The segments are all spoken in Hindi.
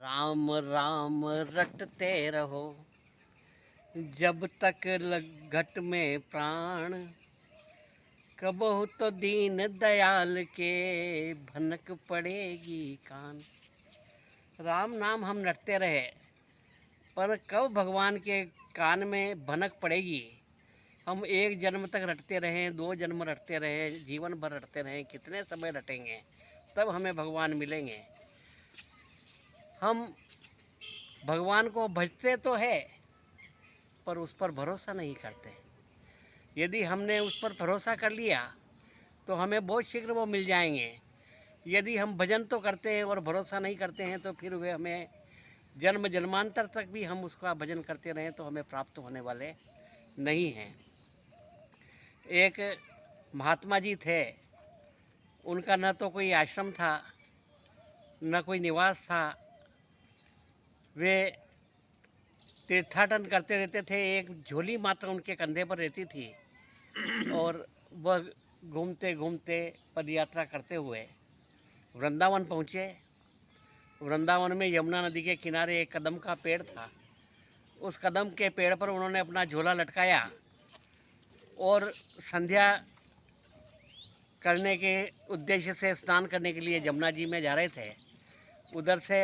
राम राम रटते रहो जब तक घट में प्राण, कबहु तो दीन दयाल के भनक पड़ेगी कान। राम नाम हम रटते रहे, पर कब भगवान के कान में भनक पड़ेगी। हम एक जन्म तक रटते रहें, 2 जन्म रटते रहें, जीवन भर रटते रहें, कितने समय रटेंगे, तब हमें भगवान मिलेंगे। हम भगवान को भजते तो है, पर उस पर भरोसा नहीं करते। यदि हमने उस पर भरोसा कर लिया तो हमें बहुत शीघ्र वो मिल जाएंगे। यदि हम भजन तो करते हैं और भरोसा नहीं करते हैं, तो फिर वे हमें जन्म जन्मांतर तक भी हम उसका भजन करते रहें तो हमें प्राप्त होने वाले नहीं हैं। एक महात्मा जी थे, उनका न तो कोई आश्रम था, न कोई निवास था। वे तीर्थाटन करते रहते थे। एक झोली मात्र उनके कंधे पर रहती थी और वह घूमते घूमते पदयात्रा करते हुए वृंदावन पहुँचे। वृंदावन में यमुना नदी के किनारे एक कदम का पेड़ था। उस कदम के पेड़ पर उन्होंने अपना झोला लटकाया और संध्या करने के उद्देश्य से स्नान करने के लिए यमुना जी में जा रहे थे। उधर से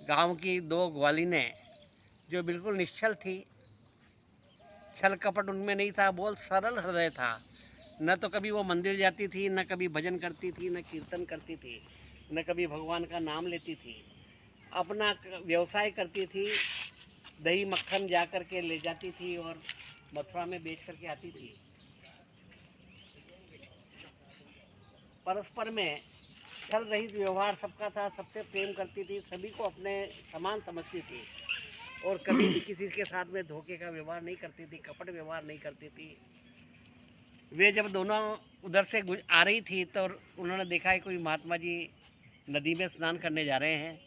गांव की 2 ग्वालिनें, जो बिल्कुल निश्चल थी, छल कपट उनमें नहीं था, बहुत सरल हृदय था। न तो कभी वो मंदिर जाती थी, न कभी भजन करती थी, न कीर्तन करती थी, न कभी भगवान का नाम लेती थी। अपना व्यवसाय करती थी, दही मक्खन जा कर के ले जाती थी और मथुरा में बेच करके आती थी। परस्पर में छल रहित व्यवहार सबका था, सबसे प्रेम करती थी, सभी को अपने समान समझती थी और कभी भी किसी के साथ में धोखे का व्यवहार नहीं करती थी, कपट व्यवहार नहीं करती थी। वे जब दोनों उधर से आ रही थी तो उन्होंने देखा है कोई महात्मा जी नदी में स्नान करने जा रहे हैं।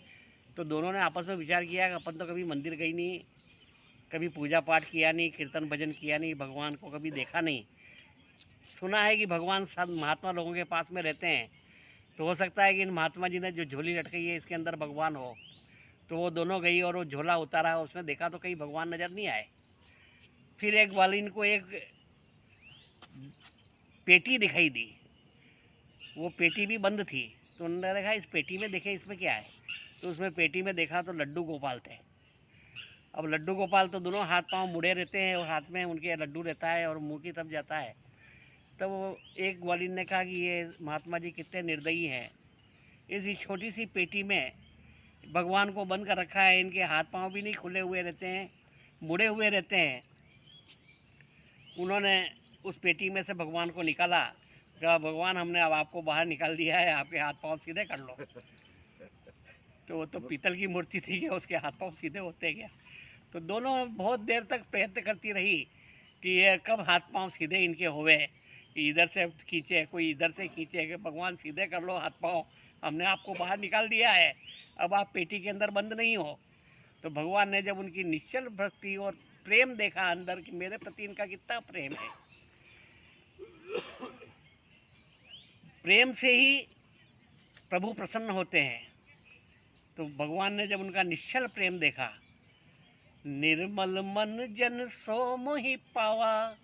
तो दोनों ने आपस में विचार किया कि अपन तो कभी मंदिर गई नहीं, कभी पूजा पाठ किया नहीं, कीर्तन भजन किया नहीं, भगवान को कभी देखा नहीं। सुना है कि भगवान सब महात्मा लोगों के पास में रहते हैं, तो हो सकता है कि इन महात्मा जी ने जो झोली लटकाई है इसके अंदर भगवान हो। तो वो दोनों गई और वो झोला उतारा, उसमें देखा तो कहीं भगवान नज़र नहीं आए। फिर एक वालिन को एक पेटी दिखाई दी, वो पेटी भी बंद थी। तो उन्होंने देखा इस पेटी में, देखे इसमें क्या है। तो उसमें पेटी में देखा तो लड्डू गोपाल थे। अब लड्डू गोपाल तो दोनों हाथ पांव मुड़े रहते हैं और हाथ में उनके लड्डू रहता है और मुंह की तरफ जाता है। तो वो एक ग्वालिन ने कहा कि ये महात्मा जी कितने निर्दयी हैं, इस छोटी सी पेटी में भगवान को बंद कर रखा है, इनके हाथ पांव भी नहीं खुले हुए रहते हैं, मुड़े हुए रहते हैं। उन्होंने उस पेटी में से भगवान को निकाला, कहा भगवान हमने अब आपको बाहर निकाल दिया है, आपके हाथ पांव सीधे कर लो। तो वो तो पीतल की मूर्ति थी कि उसके हाथ पांव सीधे होते क्या। तो दोनों बहुत देर तक प्रयत्न करती रही कि ये कब हाथ पांव सीधे इनके होवे, इधर से खींचे, कोई इधर से खींचे कि भगवान सीधे कर लो हाथ पांव, हमने आपको बाहर निकाल दिया है, अब आप पेटी के अंदर बंद नहीं हो। तो भगवान ने जब उनकी निश्चल भक्ति और प्रेम देखा अंदर कि मेरे प्रति इनका कितना प्रेम है, प्रेम से ही प्रभु प्रसन्न होते हैं। तो भगवान ने जब उनका निश्चल प्रेम देखा, निर्मल मन जन सो मोहि पावा,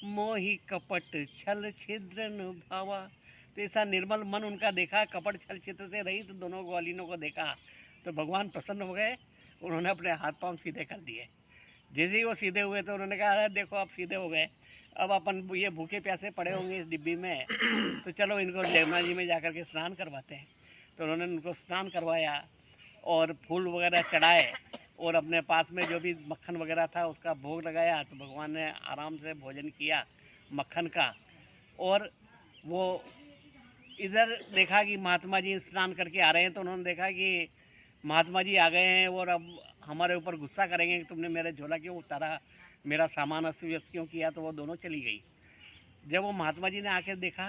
मोहि कपट छल छिद्र न भावा। तो ऐसा निर्मल मन उनका देखा, कपट छल छिद्र से रहित दोनों ग्वालिनों को देखा, तो भगवान प्रसन्न हो गए। उन्होंने अपने हाथ पांव सीधे कर दिए। जैसे ही वो सीधे हुए तो उन्होंने कहा अरे देखो आप सीधे हो गए, अब अपन ये भूखे प्यासे पड़े होंगे इस डिब्बी में, तो चलो इनको यमुना जी में जाकर के स्नान करवाते हैं। तो उन्होंने उनको स्नान करवाया और फूल वगैरह चढ़ाए और अपने पास में जो भी मक्खन वगैरह था उसका भोग लगाया। तो भगवान ने आराम से भोजन किया मक्खन का। और वो इधर देखा कि महात्मा जी स्नान करके आ रहे हैं, तो उन्होंने देखा कि महात्मा जी आ गए हैं और अब हमारे ऊपर गुस्सा करेंगे कि तुमने मेरा झोला क्यों उतारा, मेरा सामान अस्त व्यस्त क्यों किया। तो वो दोनों चली गई। जब वो महात्मा जी ने आके देखा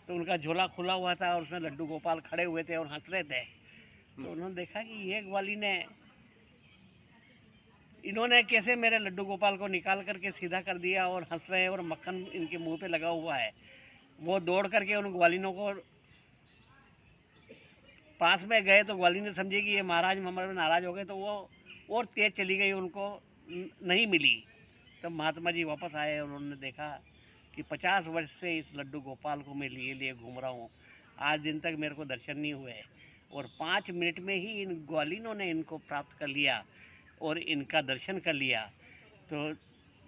तो उनका झोला खुला हुआ था और उसमें लड्डू गोपाल खड़े हुए थे और हंस रहे थे। तो उन्होंने देखा कि ये ग्वाली ने, इन्होंने कैसे मेरे लड्डू गोपाल को निकाल करके सीधा कर दिया और हंस रहे हैं और मक्खन इनके मुंह पे लगा हुआ है। वो दौड़ करके उन ग्वालिनों को पास में गए तो ग्वालिनी ने समझे कि ये महाराज हमारे में नाराज़ हो गए, तो वो और तेज़ चली गई, उनको नहीं मिली। तब महात्मा जी वापस आए और उन्होंने देखा कि 50 वर्ष से इस लड्डू गोपाल को मैं लिए लिए घूम रहा हूँ, आज दिन तक मेरे को दर्शन नहीं हुए, और 5 मिनट में ही इन ग्वालिनों ने इनको प्राप्त कर लिया और इनका दर्शन कर लिया। तो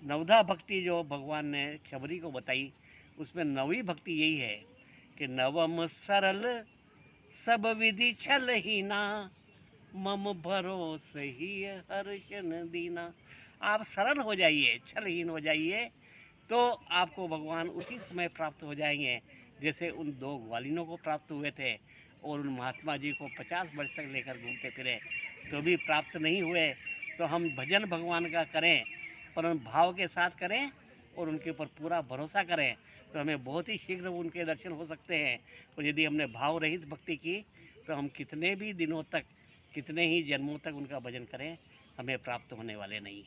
नवधा भक्ति जो भगवान ने शबरी को बताई, उसमें नवी भक्ति यही है कि नवम सरल सब विधि छल ही ना, मम भरोस ही हर्षन दीना। आप सरल हो जाइए, छलहीन हो जाइए, तो आपको भगवान उसी समय प्राप्त हो जाएंगे जैसे उन 2 ग्वालिनों को प्राप्त हुए थे, और उन महात्मा जी को 50 वर्ष तक लेकर घूमते फिरे तो भी प्राप्त नहीं हुए। तो हम भजन भगवान का करें, पर उन भाव के साथ करें और उनके ऊपर पूरा भरोसा करें, तो हमें बहुत ही शीघ्र उनके दर्शन हो सकते हैं। और यदि हमने भाव रहित भक्ति की तो हम कितने भी दिनों तक, कितने ही जन्मों तक उनका भजन करें, हमें प्राप्त होने वाले नहीं।